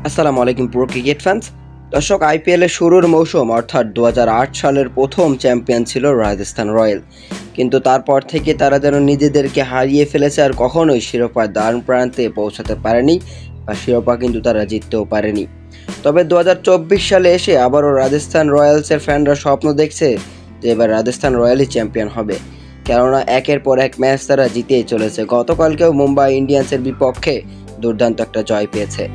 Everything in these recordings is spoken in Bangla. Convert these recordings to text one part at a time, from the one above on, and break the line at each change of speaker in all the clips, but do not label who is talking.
আসসালামু আলাইকুম পুরো ক্রিকেট ফ্যান্স। দর্শক, আইপিএলের শুরুর মৌসুম অর্থাৎ 2008 সালের প্রথম চ্যাম্পিয়ন ছিল রাজস্থান রয়্যাল। কিন্তু তারপর থেকে তারা যেন নিজেদেরকে হারিয়ে ফেলেছে, আর কখনোই শিরোপার দ্বার প্রান্তে পৌঁছাতে পারেনি বা শিরোপা কিন্তু তারা জিততেও পারেনি। তবে 2024 সালে এসে আবারও রাজস্থান রয়্যালসের ফ্যানরা স্বপ্ন দেখছে যে এবার রাজস্থান রয়্যালই চ্যাম্পিয়ন হবে, কেননা একের পর এক ম্যাচ তারা জিতেই চলেছে। গতকালকেও মুম্বাই ইন্ডিয়ান্সের বিপক্ষে দুর্দান্ত একটা জয় পেয়েছে।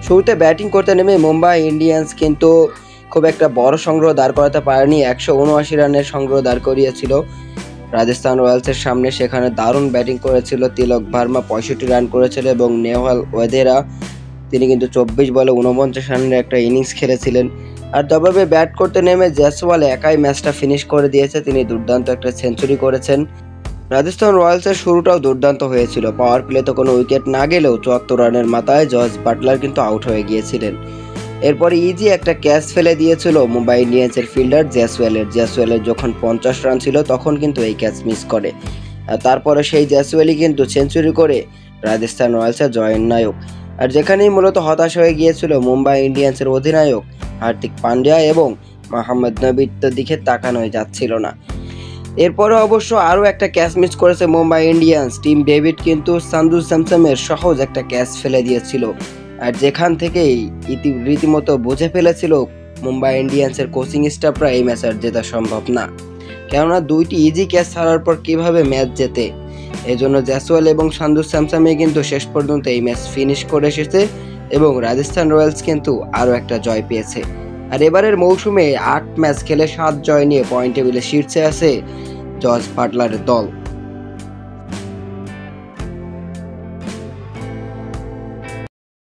শুরুতে ব্যাটিং করতে নেমে মুম্বাই ইন্ডিয়ান্স কিন্তু খুব একটা বড় সংগ্রহ দাঁড় করাতে পারেনি। 179 রানের সংগ্রহ দাঁড় করিয়েছিল রাজস্থান রয়্যালসের সামনে। সেখানে দারুণ ব্যাটিং করেছিল তিলক ভার্মা, 65 রান করেছিল, এবং নেহাল ওয়েদেরা তিনি কিন্তু 24 বলে 49 রানের একটা ইনিংস খেলেছিলেন। আর জবাবে ব্যাট করতে নেমে জয়সওয়াল একাই ম্যাচটা ফিনিশ করে দিয়েছে, তিনি দুর্দান্ত একটা সেঞ্চুরি করেছেন। রাজস্থান রয়্যালসের শুরুটাও দুর্দান্ত হয়েছিল। পাওয়ার প্লেতে কোনো উইকেট না গেলেও 74 রানের মাথায় জস বাটলার কিন্তু আউট হয়ে গিয়েছিলেন। এরপরে ইজি একটা ক্যাচ ফেলে দিয়েছিল মুম্বাই ইন্ডিয়ান্সের ফিল্ডার জয়সওয়ালের যখন 50 রান ছিল তখন কিন্তু এই ক্যাচ মিস করে। আর তারপরে সেই জয়সওয়ালই কিন্তু সেঞ্চুরি করে রাজস্থান রয়্যালসের জয়ের নায়ক। আর যেখানেই মূলত হতাশ হয়ে গিয়েছিল মুম্বাই ইন্ডিয়ান্সের অধিনায়ক হার্দিক পান্ডিয়া, এবং মোহাম্মদ নবীর দিকে তাকানোই যাচ্ছিল না। এরপরে অবশ্য আরও একটা ক্যাচ মিস করেছে মুম্বাই ইন্ডিয়ান্স। টিম ডেভিড কিন্তু সান্দু স্যামসনের সহজ একটা ক্যাচ ফেলে দিয়েছিল, আর যেখান থেকেই রীতিমতো বুঝে ফেলেছিল মুম্বাই ইন্ডিয়ান্সের কোচিং স্টাফরা এই ম্যাচ আর জেতা সম্ভব না, কেননা দুইটি ইজি ক্যাচ ছাড়ার পর কিভাবে ম্যাচ জেতে। এই জন্য জয়সওয়াল এবং সান্দু স্যামসামে কিন্তু শেষ পর্যন্ত এই ম্যাচ ফিনিশ করে এসেছে, এবং রাজস্থান রয়্যালস কিন্তু আরও একটা জয় পেয়েছে। আর এবারের মৌসুমে 8 ম্যাচ খেলে 7 জয় নিয়ে পয়েন্ট টেবিলে শীর্ষে আছে জস বাটলারের দল।